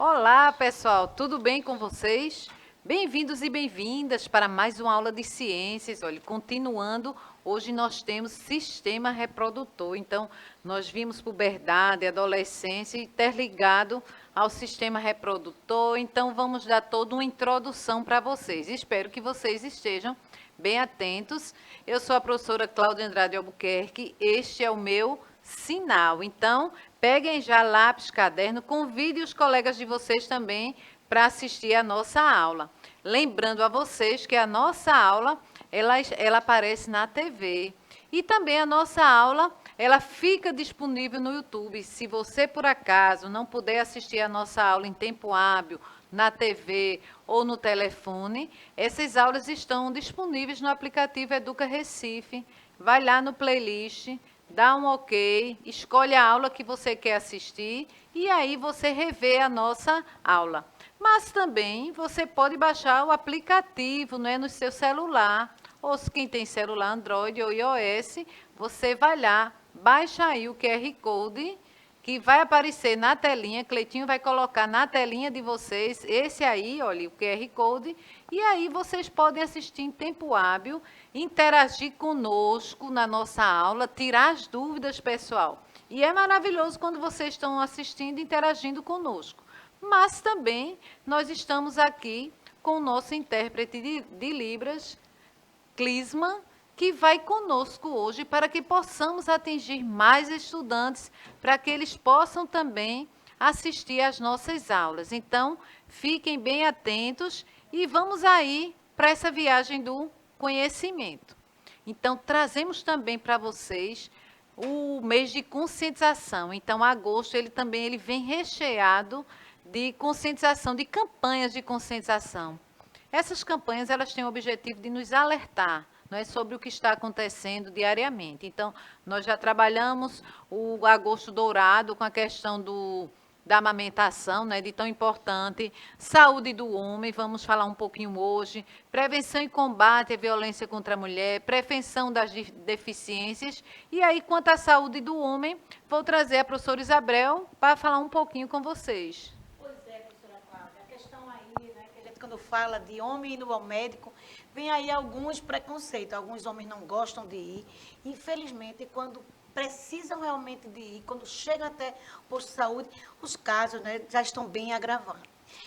Olá, pessoal, tudo bem com vocês? Bem-vindos e bem-vindas para mais uma aula de ciências. Olha, continuando, hoje nós temos sistema reprodutor. Então, nós vimos puberdade, adolescência interligado ao sistema reprodutor. Então, vamos dar toda uma introdução para vocês. Espero que vocês estejam bem atentos. Eu sou a professora Cláudia Andrade Albuquerque. Este é o meu sinal. Então, peguem já lápis, caderno, convide os colegas de vocês também para assistir a nossa aula. Lembrando a vocês que a nossa aula, ela aparece na TV. E também a nossa aula, ela fica disponível no YouTube. Se você, por acaso, não puder assistir a nossa aula em tempo hábil, na TV ou no telefone, essas aulas estão disponíveis no aplicativo Educa Recife. Vai lá no playlist, dá um ok, escolhe a aula que você quer assistir e aí você revê a nossa aula. Mas também você pode baixar o aplicativo, né, no seu celular, ou quem tem celular Android ou iOS, você vai lá, baixa aí o QR Code, que vai aparecer na telinha, Cleitinho vai colocar na telinha de vocês, esse aí, olha, o QR Code, e aí vocês podem assistir em tempo hábil, interagir conosco na nossa aula, tirar as dúvidas, pessoal. E é maravilhoso quando vocês estão assistindo e interagindo conosco. Mas também nós estamos aqui com o nosso intérprete de Libras, Clisma, que vai conosco hoje para que possamos atingir mais estudantes, para que eles possam também assistir às nossas aulas. Então, fiquem bem atentos e vamos aí para essa viagem do conhecimento. Então, trazemos também para vocês o mês de conscientização. Então, agosto, ele vem recheado de conscientização, de campanhas de conscientização. Essas campanhas, elas têm o objetivo de nos alertar, não é, sobre o que está acontecendo diariamente. Então, nós já trabalhamos o agosto dourado com a questão da amamentação, né, de tão importante, saúde do homem, vamos falar um pouquinho hoje, prevenção e combate à violência contra a mulher, prevenção das deficiências, e aí, quanto à saúde do homem, vou trazer a professora Isabel para falar um pouquinho com vocês. Pois é, professora Cláudia, a questão aí, né, que a gente quando fala de homem indo ao médico, vem aí alguns preconceitos, alguns homens não gostam de ir, infelizmente, quando precisam realmente de ir, quando chegam até o posto de saúde, os casos, né, já estão bem agravando.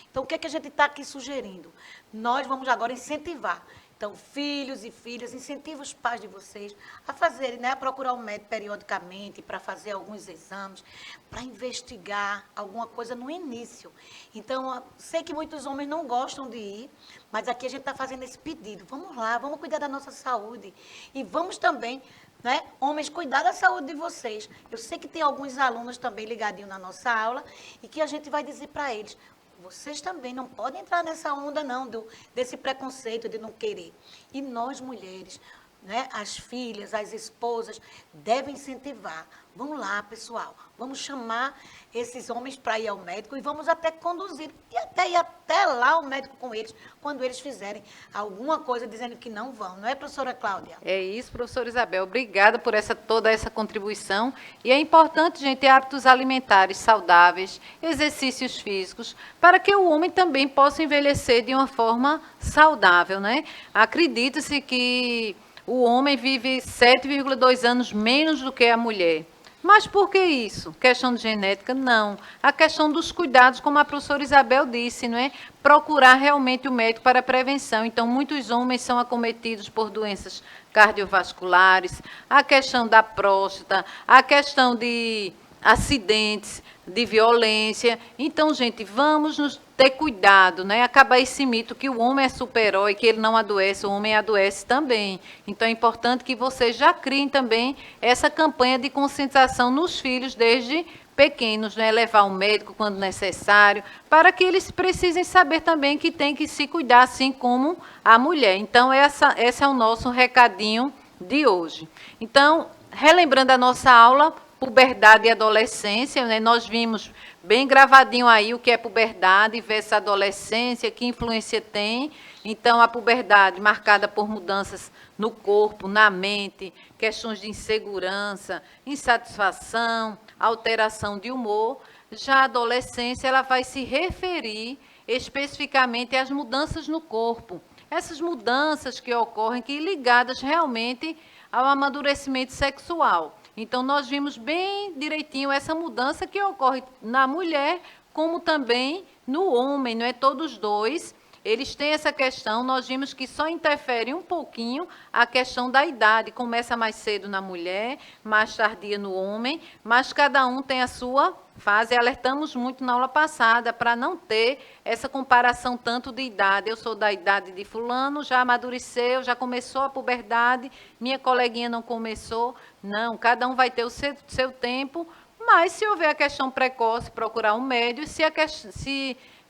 Então, o que é que a gente está aqui sugerindo? Nós vamos agora incentivar. Então, filhos e filhas, incentive os pais de vocês a fazerem, né, a procurar o médico periodicamente para fazer alguns exames, para investigar alguma coisa no início. Então, sei que muitos homens não gostam de ir, mas aqui a gente está fazendo esse pedido. Vamos lá, vamos cuidar da nossa saúde. E vamos também, né, homens, cuidar da saúde de vocês. Eu sei que tem alguns alunos também ligadinhos na nossa aula e que a gente vai dizer para eles, vocês também não podem entrar nessa onda, não, desse preconceito de não querer. E nós, mulheres, né, as filhas, as esposas, devem incentivar. Vamos lá, pessoal, vamos chamar esses homens para ir ao médico e vamos até conduzir, e até ir até lá o médico com eles, quando eles fizerem alguma coisa dizendo que não vão. Não é, professora Cláudia? É isso, professora Isabel. Obrigada por toda essa contribuição. E é importante, gente, ter hábitos alimentares saudáveis, exercícios físicos, para que o homem também possa envelhecer de uma forma saudável, né? Acredita-se que o homem vive 7,2 anos menos do que a mulher. Mas por que isso? Questão de genética? Não. A questão dos cuidados, como a professora Isabel disse, não é? Procurar realmente o médico para a prevenção. Então, muitos homens são acometidos por doenças cardiovasculares, a questão da próstata, a questão de acidentes, de violência. Então, gente, vamos nos ter cuidado, né? Acabar esse mito que o homem é super-herói, que ele não adoece, o homem adoece também. Então, é importante que vocês já criem também essa campanha de conscientização nos filhos desde pequenos, né? Levar ao médico quando necessário, para que eles precisem saber também que tem que se cuidar, assim como a mulher. Então, esse é o nosso recadinho de hoje. Então, relembrando a nossa aula, puberdade e adolescência, né? Nós vimos bem gravadinho aí o que é puberdade versus adolescência, que influência tem. Então, a puberdade marcada por mudanças no corpo, na mente, questões de insegurança, insatisfação, alteração de humor. Já a adolescência, ela vai se referir especificamente às mudanças no corpo. Essas mudanças que ocorrem, que ligadas realmente ao amadurecimento sexual. Então, nós vimos bem direitinho essa mudança que ocorre na mulher, como também no homem, não é? Todos dois, eles têm essa questão, nós vimos que só interfere um pouquinho a questão da idade, começa mais cedo na mulher, mais tardia no homem, mas cada um tem a sua fase. Alertamos muito na aula passada para não ter essa comparação tanto de idade. Eu sou da idade de fulano, já amadureceu, já começou a puberdade, minha coleguinha não começou. Não, cada um vai ter o seu tempo, mas se houver a questão precoce, procurar um médico,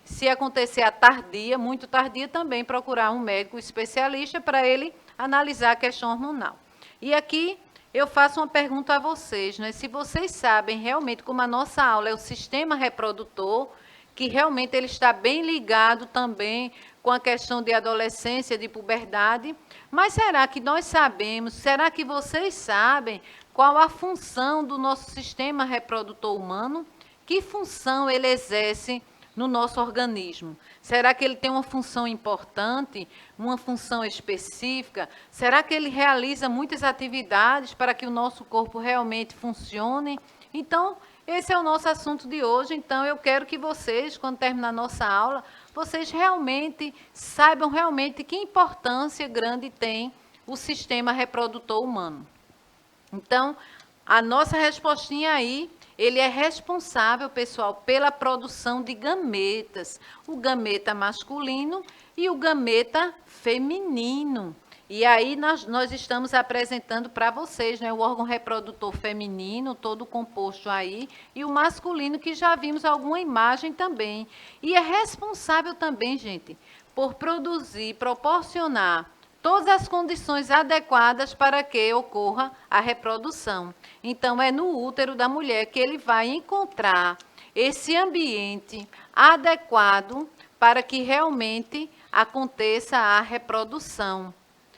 se acontecer a tardia, muito tardia, também procurar um médico especialista para ele analisar a questão hormonal. E aqui eu faço uma pergunta a vocês, né? Se vocês sabem realmente como a nossa aula é o sistema reprodutor, que realmente ele está bem ligado também com a questão de adolescência, de puberdade, mas será que nós sabemos, será que vocês sabem qual a função do nosso sistema reprodutor humano? Que função ele exerce no nosso organismo? Será que ele tem uma função importante, uma função específica? Será que ele realiza muitas atividades para que o nosso corpo realmente funcione? Então, esse é o nosso assunto de hoje. Então, eu quero que vocês, quando terminar a nossa aula, vocês realmente saibam realmente que importância grande tem o sistema reprodutor humano. Então, a nossa respostinha aí, ele é responsável, pessoal, pela produção de gametas, o gameta masculino e o gameta feminino. E aí nós estamos apresentando para vocês, né, o órgão reprodutor feminino, todo composto aí, e o masculino, que já vimos alguma imagem também. E é responsável também, gente, por produzir, proporcionar todas as condições adequadas para que ocorra a reprodução. Então, é no útero da mulher que ele vai encontrar esse ambiente adequado para que realmente aconteça a reprodução.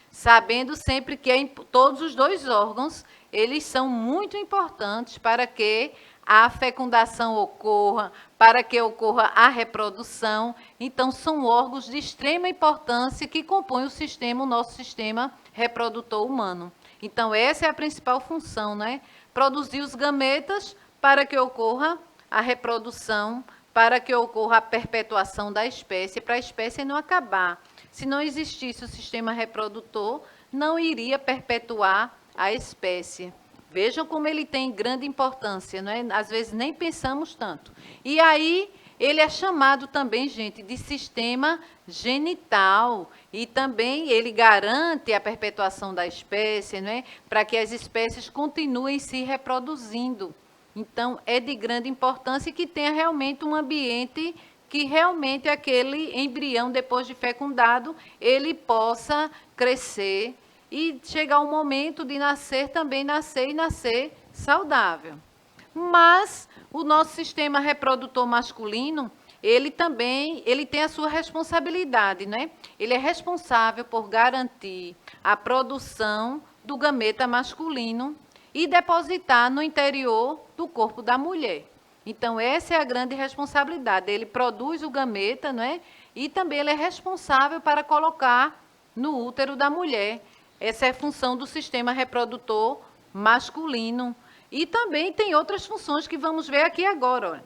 Sabendo sempre que todos os dois órgãos, eles são muito importantes para que a fecundação ocorra, para que ocorra a reprodução. Então, são órgãos de extrema importância que compõem o nosso sistema reprodutor humano. Então, essa é a principal função, né? Produzir os gametas para que ocorra a reprodução, para que ocorra a perpetuação da espécie, para a espécie não acabar. Se não existisse o sistema reprodutor, não iria perpetuar a espécie. Vejam como ele tem grande importância, não é? Às vezes nem pensamos tanto. E aí, ele é chamado também, gente, de sistema genital. E também ele garante a perpetuação da espécie, não é? Para que as espécies continuem se reproduzindo. Então, é de grande importância que tenha realmente um ambiente que realmente aquele embrião, depois de fecundado, ele possa crescer e chegar o momento de nascer, também nascer e nascer saudável. Mas o nosso sistema reprodutor masculino, ele tem a sua responsabilidade, né? Ele é responsável por garantir a produção do gameta masculino e depositar no interior do corpo da mulher. Então, essa é a grande responsabilidade. Ele produz o gameta, né? E também ele é responsável para colocar no útero da mulher. Essa é a função do sistema reprodutor masculino. E também tem outras funções que vamos ver aqui agora.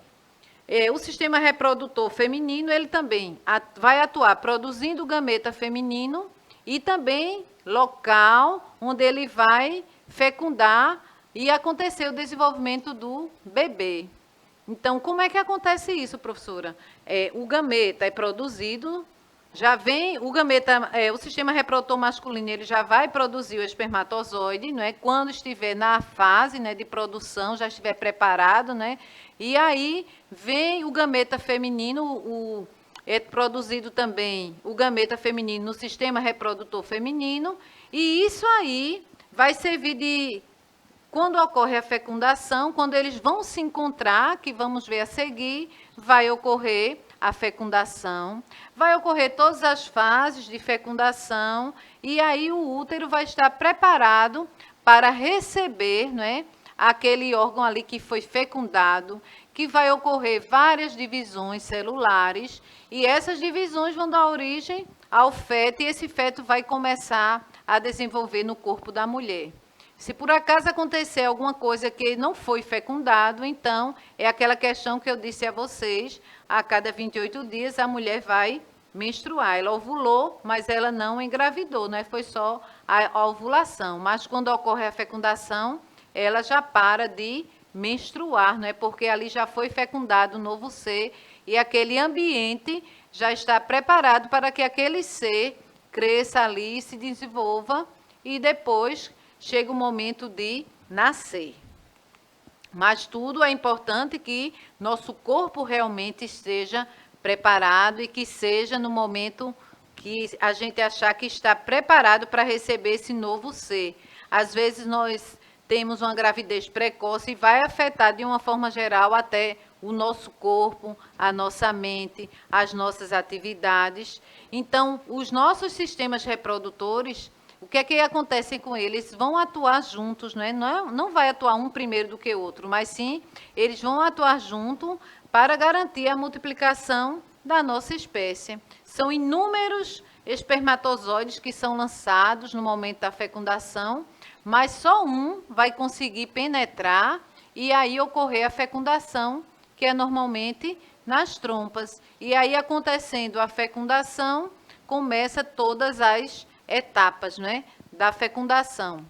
O sistema reprodutor feminino, ele também vai atuar produzindo o gameta feminino e também local onde ele vai fecundar e acontecer o desenvolvimento do bebê. Então, como é que acontece isso, professora? O gameta é produzido, já vem, o sistema reprodutor masculino, ele já vai produzir o espermatozoide, não é? Quando estiver na fase, né, de produção, já estiver preparado, né? E aí vem o gameta feminino, é produzido também o gameta feminino no sistema reprodutor feminino, e isso aí vai servir de... Quando ocorre a fecundação, quando eles vão se encontrar, que vamos ver a seguir, vai ocorrer a fecundação, vai ocorrer todas as fases de fecundação, e aí o útero vai estar preparado para receber, não é, aquele órgão ali que foi fecundado, que vai ocorrer várias divisões celulares e essas divisões vão dar origem ao feto e esse feto vai começar a desenvolver no corpo da mulher. Se por acaso acontecer alguma coisa que não foi fecundado, então é aquela questão que eu disse a vocês, a cada 28 dias a mulher vai menstruar. Ela ovulou, mas ela não engravidou, né? Foi só a ovulação. Mas quando ocorre a fecundação, ela já para de menstruar, não é? Porque ali já foi fecundado um novo ser e aquele ambiente já está preparado para que aquele ser cresça ali, se desenvolva e depois chega o momento de nascer. Mas tudo é importante que nosso corpo realmente esteja preparado e que seja no momento que a gente achar que está preparado para receber esse novo ser. Às vezes nós temos uma gravidez precoce e vai afetar de uma forma geral até o nosso corpo, a nossa mente, as nossas atividades. Então, os nossos sistemas reprodutores, o que é que acontece com eles? Vão atuar juntos, não é? Não vai atuar um primeiro do que o outro, mas sim, eles vão atuar junto para garantir a multiplicação da nossa espécie. São inúmeros espermatozoides que são lançados no momento da fecundação, mas só um vai conseguir penetrar e aí ocorrer a fecundação, que é normalmente nas trompas. E aí, acontecendo a fecundação, começa todas as etapas, né, da fecundação.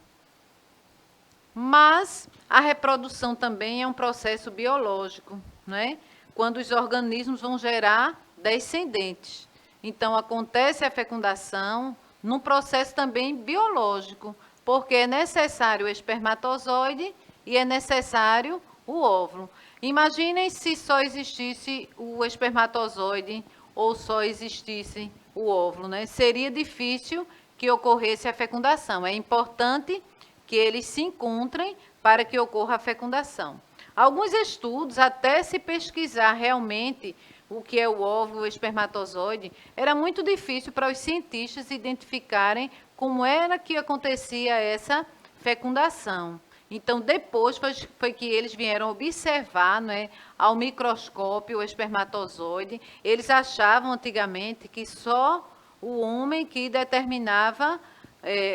Mas a reprodução também é um processo biológico, né? Quando os organismos vão gerar descendentes. Então, acontece a fecundação num processo também biológico, porque é necessário o espermatozoide e é necessário o óvulo. Imaginem se só existisse o espermatozoide ou só existisse o óvulo, né? Seria difícil que ocorresse a fecundação. É importante que eles se encontrem para que ocorra a fecundação. Alguns estudos, até se pesquisar realmente o que é o óvulo, o espermatozoide, era muito difícil para os cientistas identificarem como era que acontecia essa fecundação. Então, depois foi que eles vieram observar, né, ao microscópio o espermatozoide. Eles achavam antigamente que só o homem que determinava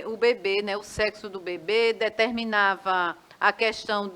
o bebê, né, o sexo do bebê, determinava a questão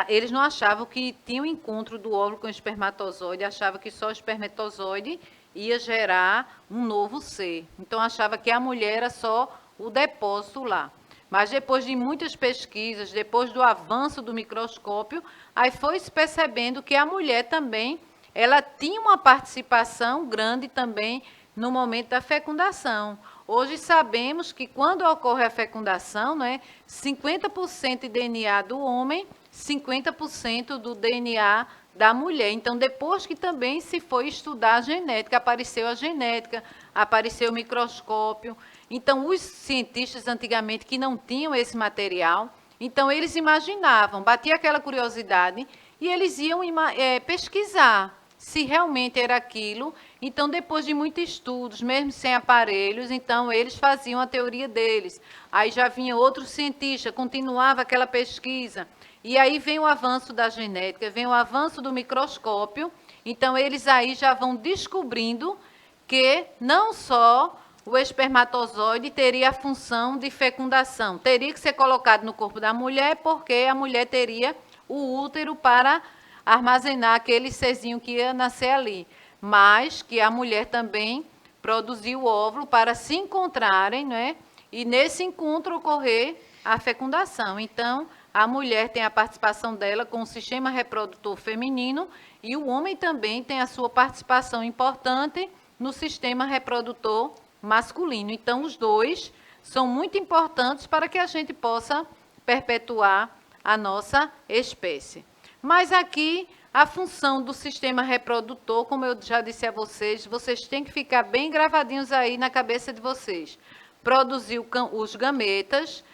eles não achavam que tinha o encontro do óvulo com o espermatozoide, achavam que só o espermatozoide ia gerar um novo ser. Então, achava que a mulher era só o depósito lá. Mas depois de muitas pesquisas, depois do avanço do microscópio, aí foi se percebendo que a mulher também, ela tinha uma participação grande também no momento da fecundação. Hoje sabemos que quando ocorre a fecundação, né, 50% de DNA do homem, 50% do DNA da mulher. Então, depois que também se foi estudar a genética, apareceu a genética, apareceu o microscópio. Então, os cientistas antigamente que não tinham esse material, então eles imaginavam, batia aquela curiosidade e eles iam pesquisar se realmente era aquilo. Então, depois de muitos estudos, mesmo sem aparelhos, então eles faziam a teoria deles. Aí já vinha outro cientista, continuava aquela pesquisa. E aí vem o avanço da genética, vem o avanço do microscópio. Então, eles aí já vão descobrindo que não só o espermatozoide teria a função de fecundação, teria que ser colocado no corpo da mulher, porque a mulher teria o útero para armazenar aquele serzinho que ia nascer ali, mas que a mulher também produziu o óvulo para se encontrarem, né? E nesse encontro ocorrer a fecundação. Então, a mulher tem a participação dela com o sistema reprodutor feminino e o homem também tem a sua participação importante no sistema reprodutor masculino. Então, os dois são muito importantes para que a gente possa perpetuar a nossa espécie. Mas aqui, a função do sistema reprodutor, como eu já disse a vocês, vocês têm que ficar bem gravadinhos aí na cabeça de vocês. Produzir os gametas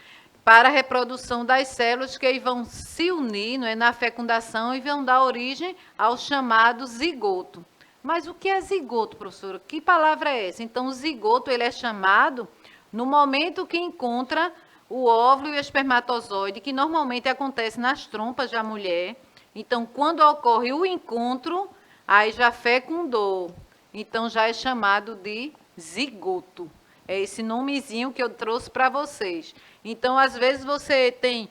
para a reprodução das células que vão se unir, não é, na fecundação e vão dar origem ao chamado zigoto. Mas o que é zigoto, professora? Que palavra é essa? Então, o zigoto ele é chamado no momento que encontra o óvulo e o espermatozoide, que normalmente acontece nas trompas da mulher, Então, quando ocorre o encontro, aí já fecundou. Então, já é chamado de zigoto. É esse nomezinho que eu trouxe para vocês. Então, às vezes você tem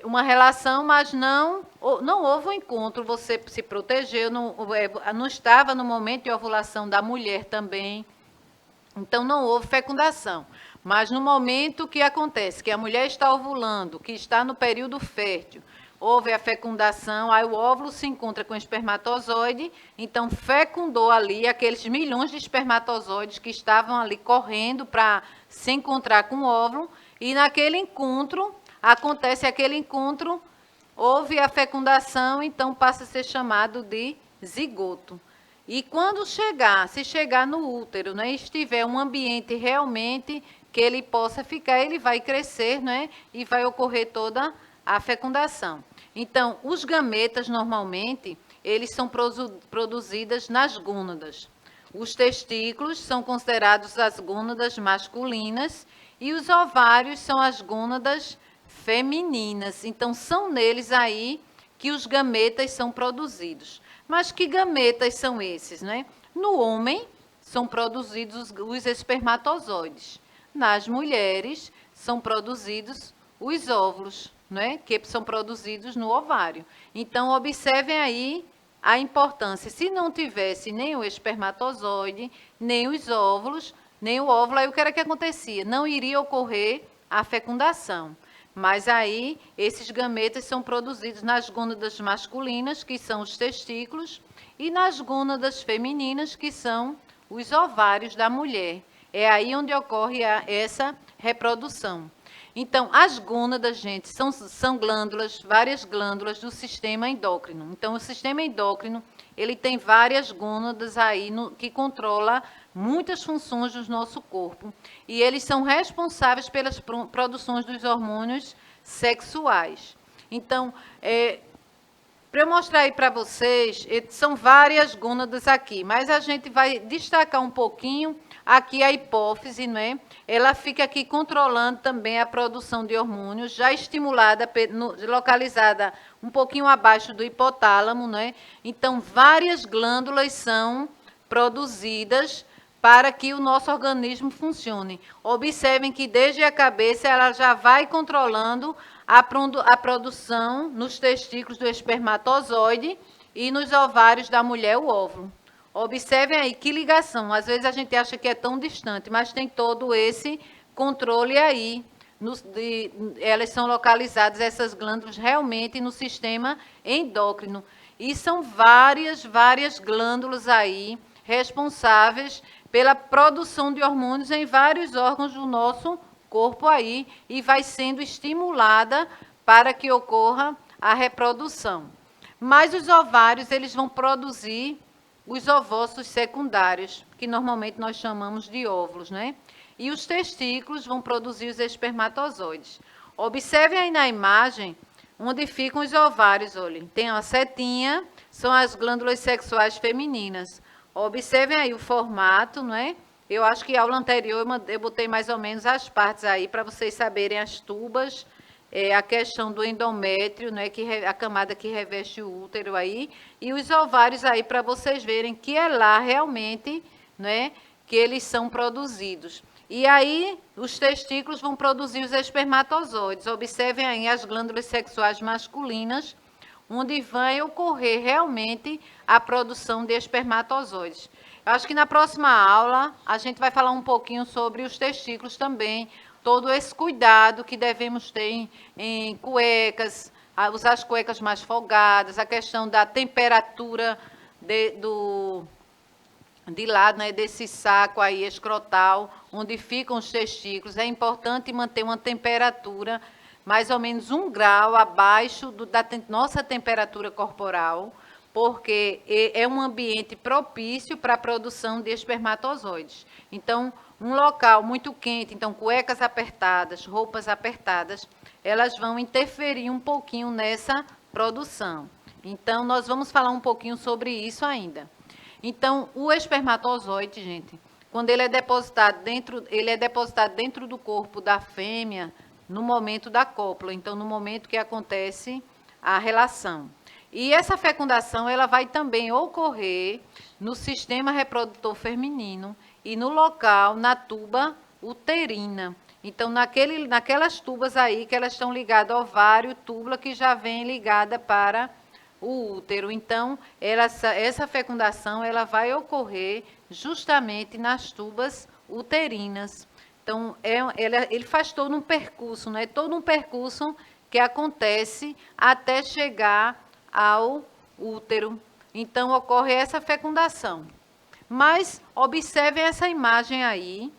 uma relação, mas não houve um encontro, você se protegeu, não estava no momento de ovulação da mulher também. Então, não houve fecundação. Mas no momento que acontece, que a mulher está ovulando, que está no período fértil, houve a fecundação, aí o óvulo se encontra com o espermatozoide, então fecundou ali aqueles milhões de espermatozoides que estavam ali correndo para se encontrar com o óvulo, e naquele encontro, acontece aquele encontro, houve a fecundação, então passa a ser chamado de zigoto. E quando chegar, se chegar no útero, né, estiver um ambiente realmente que ele possa ficar, ele vai crescer, né, e vai ocorrer toda a fecundação. Então, os gametas, normalmente, eles são produzidos nas gônadas. Os testículos são considerados as gônadas masculinas e os ovários são as gônadas femininas. Então, são neles aí que os gametas são produzidos. Mas que gametas são esses, né? No homem, são produzidos os espermatozoides. Nas mulheres, são produzidos os óvulos, né? Que são produzidos no ovário. Então, observem aí a importância. Se não tivesse nem o espermatozoide, nem os óvulos, nem o óvulo, aí o que era que acontecia? Não iria ocorrer a fecundação. Mas aí, esses gametas são produzidos nas gônadas masculinas, que são os testículos, e nas gônadas femininas, que são os ovários da mulher. É aí onde ocorre essa reprodução. Então, as gônadas, gente, são glândulas, várias glândulas do sistema endócrino. Então, o sistema endócrino, ele tem várias gônadas aí que controla muitas funções do nosso corpo. E eles são responsáveis pelas produções dos hormônios sexuais. Então, para eu mostrar aí para vocês, são várias gônadas aqui, mas a gente vai destacar um pouquinho aqui a hipófise, né? Ela fica aqui controlando também a produção de hormônios, já estimulada, localizada um pouquinho abaixo do hipotálamo, né? Então, várias glândulas são produzidas para que o nosso organismo funcione. Observem que desde a cabeça ela já vai controlando a produção nos testículos do espermatozoide e nos ovários da mulher, o óvulo. Observem aí que ligação. Às vezes a gente acha que é tão distante, mas tem todo esse controle aí. Elas são localizadas, essas glândulas, realmente no sistema endócrino. E são várias glândulas aí responsáveis pela produção de hormônios em vários órgãos do nosso corpo aí, e vai sendo estimulada para que ocorra a reprodução. Mas os ovários, eles vão produzir os ovócitos secundários, que normalmente nós chamamos de óvulos, né? E os testículos vão produzir os espermatozoides. Observem aí na imagem onde ficam os ovários, olhem. Tem uma setinha, são as glândulas sexuais femininas. Observem aí o formato, não é? Eu acho que a aula anterior eu botei mais ou menos as partes aí para vocês saberem as tubas, a questão do endométrio, né, a camada que reveste o útero aí, e os ovários aí para vocês verem que é lá realmente, né, que eles são produzidos. E aí os testículos vão produzir os espermatozoides. Observem aí as glândulas sexuais masculinas, onde vai ocorrer realmente a produção de espermatozoides. Eu acho que na próxima aula a gente vai falar um pouquinho sobre os testículos também, todo esse cuidado que devemos ter em cuecas, usar as cuecas mais folgadas, a questão da temperatura de lado, né, desse saco aí escrotal, onde ficam os testículos. É importante manter uma temperatura mais ou menos 1 grau abaixo da nossa temperatura corporal, porque é um ambiente propício para a produção de espermatozoides. Então, um local muito quente, então cuecas apertadas, roupas apertadas, elas vão interferir um pouquinho nessa produção. Então, nós vamos falar um pouquinho sobre isso ainda. Então, o espermatozoide, gente, quando ele é depositado dentro do corpo da fêmea no momento da cópula, então no momento que acontece a relação. E essa fecundação ela vai também ocorrer no sistema reprodutor feminino e no local, na tuba uterina. Então, naquelas tubas aí que elas estão ligadas ao ovário, túbula que já vem ligada para o útero. Então, essa fecundação ela vai ocorrer justamente nas tubas uterinas. Então, ele faz todo um percurso, né? Todo um percurso que acontece até chegar ao útero. Então, ocorre essa fecundação. Mas, observem essa imagem aí,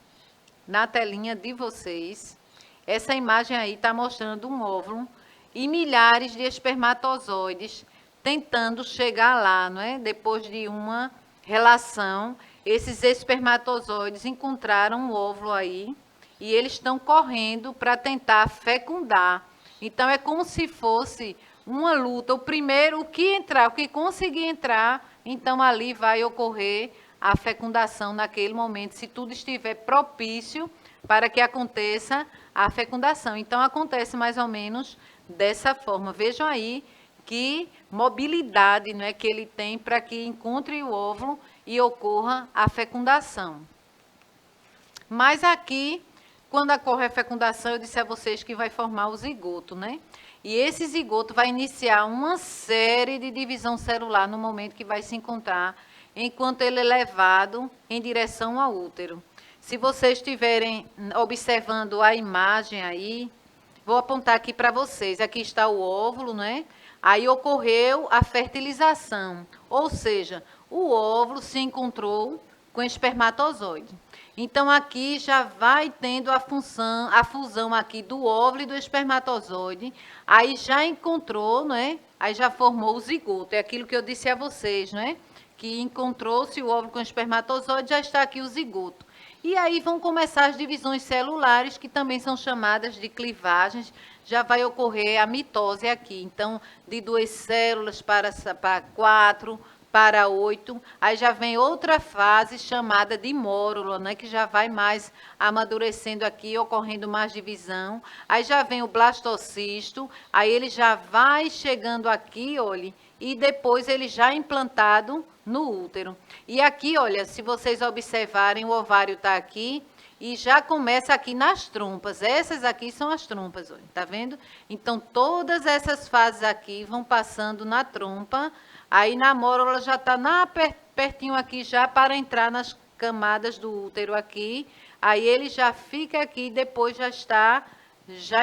na telinha de vocês. Essa imagem aí está mostrando um óvulo e milhares de espermatozoides tentando chegar lá, não é? Depois de uma relação, esses espermatozoides encontraram um óvulo aí e eles estão correndo para tentar fecundar. Então, é como se fosse uma luta. O primeiro, o que conseguir entrar, então ali vai ocorrer a fecundação naquele momento, se tudo estiver propício para que aconteça a fecundação. Então, acontece mais ou menos dessa forma. Vejam aí que mobilidade, não é, que ele tem para que encontre o óvulo e ocorra a fecundação. Mas aqui, quando ocorre a fecundação, eu disse a vocês que vai formar o zigoto, né? E esse zigoto vai iniciar uma série de divisão celular no momento que vai se encontrar, enquanto ele é levado em direção ao útero. Se vocês estiverem observando a imagem aí, vou apontar aqui para vocês. Aqui está o óvulo, né? Aí ocorreu a fertilização, ou seja, o óvulo se encontrou com o espermatozoide. Então, aqui já vai tendo a fusão aqui do óvulo e do espermatozoide. Aí já encontrou, né? Aí já formou o zigoto. É aquilo que eu disse a vocês, né? Que encontrou-se o óvulo com o espermatozoide, já está aqui o zigoto. E aí vão começar as divisões celulares, que também são chamadas de clivagens. Já vai ocorrer a mitose aqui. Então, de 2 células para 4, para 8. Aí já vem outra fase chamada de mórula, né, que já vai mais amadurecendo aqui, ocorrendo mais divisão. Aí já vem o blastocisto, aí ele já vai chegando aqui, olhe, e depois ele já é implantado no útero. E aqui, olha, se vocês observarem, o ovário está aqui e já começa aqui nas trompas. Essas aqui são as trompas, olha, tá vendo? Então, todas essas fases aqui vão passando na trompa. Aí na mórula já está pertinho aqui já para entrar nas camadas do útero aqui. Aí ele já fica aqui e depois já está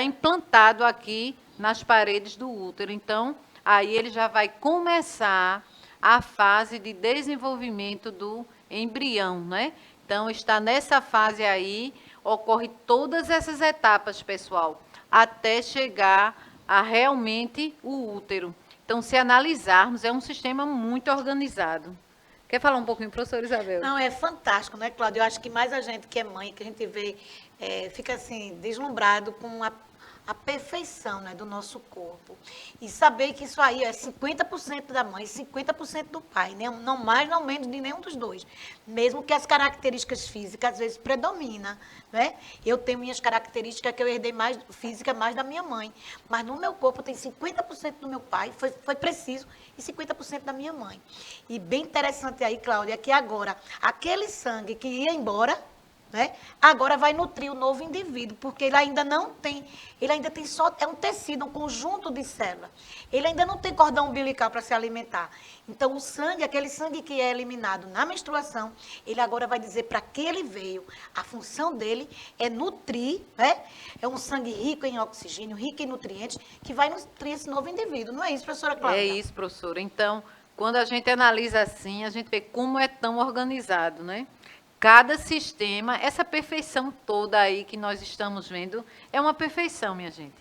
implantado aqui nas paredes do útero. Então, aí ele já vai começar a fase de desenvolvimento do embrião, né? Então, está nessa fase aí, ocorre todas essas etapas, pessoal, até chegar a realmente o útero. Então, se analisarmos, é um sistema muito organizado. Quer falar um pouquinho, professora Isabel? Não, é fantástico, né, Cláudia? Eu acho que mais a gente que é mãe, que a gente vê, fica assim, deslumbrado com a perfeição, né, do nosso corpo. E saber que isso aí é 50% da mãe, 50% do pai, né? Não mais, não menos de nenhum dos dois. Mesmo que as características físicas às vezes predominam, né? Eu tenho minhas características que eu herdei mais física mais da minha mãe, mas no meu corpo tem 50% do meu pai, foi preciso, e 50% da minha mãe. E bem interessante aí, Cláudia, que agora aquele sangue que ia embora, né? Agora vai nutrir o novo indivíduo, porque ele ainda tem só, é um tecido, um conjunto de células. Ele ainda não tem cordão umbilical para se alimentar. Então, o sangue, aquele sangue que é eliminado na menstruação, ele agora vai dizer para que ele veio. A função dele é nutrir, né? É um sangue rico em oxigênio, rico em nutrientes, que vai nutrir esse novo indivíduo. Não é isso, professora Cláudia? É isso, professora. Então, quando a gente analisa assim, a gente vê como é tão organizado, né? Cada sistema, essa perfeição toda aí que nós estamos vendo, é uma perfeição, minha gente.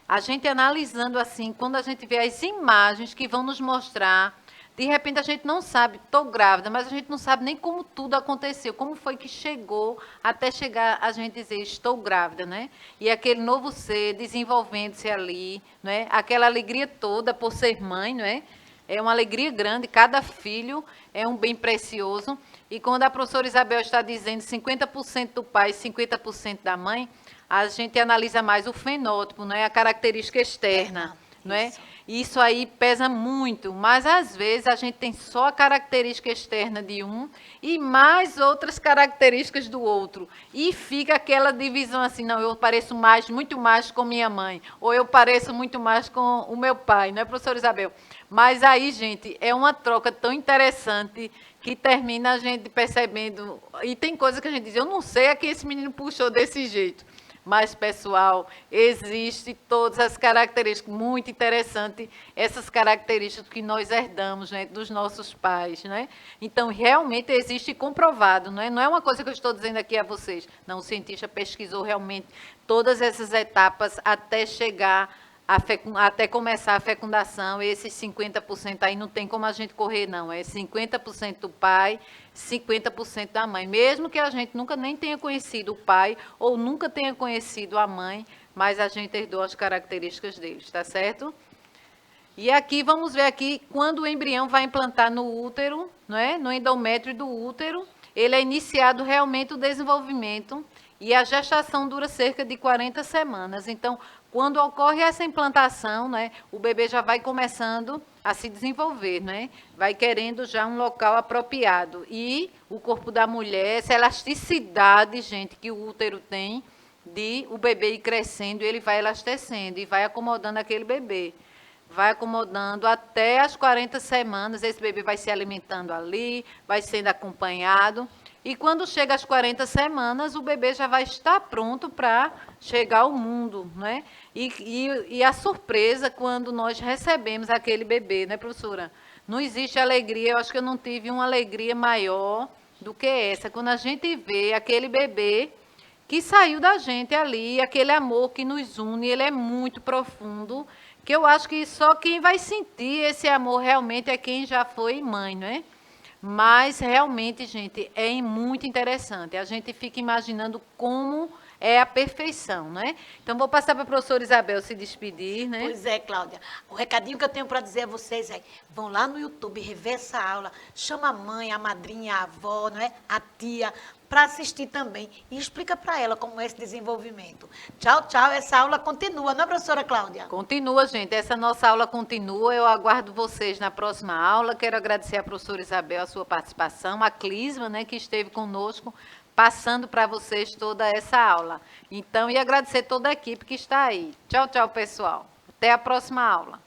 A gente analisando assim, quando a gente vê as imagens que vão nos mostrar, de repente a gente não sabe, estou grávida, mas a gente não sabe nem como tudo aconteceu, como foi que chegou até chegar a gente dizer, estou grávida, né? E aquele novo ser desenvolvendo-se ali, né? Aquela alegria toda por ser mãe, não é? É uma alegria grande, cada filho é um bem precioso. E quando a professora Isabel está dizendo 50% do pai e 50% da mãe, a gente analisa mais o fenótipo, né? A característica externa. não é? Isso. Isso aí pesa muito, mas às vezes a gente tem só a característica externa de um e mais outras características do outro. E fica aquela divisão assim, não, eu pareço mais, muito mais com minha mãe, ou eu pareço muito mais com o meu pai, não é, professora Isabel? Mas aí, gente, é uma troca tão interessante que termina a gente percebendo, e tem coisa que a gente diz, eu não sei a que esse menino puxou desse jeito. Mas, pessoal, existe todas as características, muito interessante, essas características que nós herdamos, né, dos nossos pais, né? Então, realmente existe comprovado, não é? Não é uma coisa que eu estou dizendo aqui a vocês. Não, o cientista pesquisou realmente todas essas etapas até chegar até começar a fecundação, esses 50% aí não tem como a gente correr, não. É 50% do pai, 50% da mãe. Mesmo que a gente nunca nem tenha conhecido o pai ou nunca tenha conhecido a mãe, mas a gente herdou as características deles, tá certo? E aqui, vamos ver aqui, quando o embrião vai implantar no útero, não é? No endométrio do útero, ele é iniciado realmente o desenvolvimento e a gestação dura cerca de 40 semanas. Então, quando ocorre essa implantação, né, o bebê já vai começando a se desenvolver, né? Vai querendo já um local apropriado. E o corpo da mulher, essa elasticidade, gente, que o útero tem, de o bebê ir crescendo, ele vai elastecendo e vai acomodando aquele bebê. Vai acomodando até as 40 semanas, esse bebê vai se alimentando ali, vai sendo acompanhado. E quando chega às 40 semanas, o bebê já vai estar pronto para chegar ao mundo, né? E a surpresa quando nós recebemos aquele bebê, né, professora? Não existe alegria, eu acho que eu não tive uma alegria maior do que essa. Quando a gente vê aquele bebê que saiu da gente ali, aquele amor que nos une, ele é muito profundo, que eu acho que só quem vai sentir esse amor realmente é quem já foi mãe, não é? Mas realmente, gente, é muito interessante. A gente fica imaginando como é a perfeição, né? Então, vou passar para a professora Isabel se despedir, né? Pois é, Cláudia. O recadinho que eu tenho para dizer a vocês é: vão lá no YouTube, rever essa aula, chama a mãe, a madrinha, a avó, não é? A tia, para assistir também. E explica para ela como é esse desenvolvimento. Tchau, tchau. Essa aula continua, não é, professora Cláudia? Continua, gente. Essa nossa aula continua. Eu aguardo vocês na próxima aula. Quero agradecer à professora Isabel a sua participação, a Clisma, né, que esteve conosco, passando para vocês toda essa aula. Então, e agradecer toda a equipe que está aí. Tchau, tchau, pessoal. Até a próxima aula.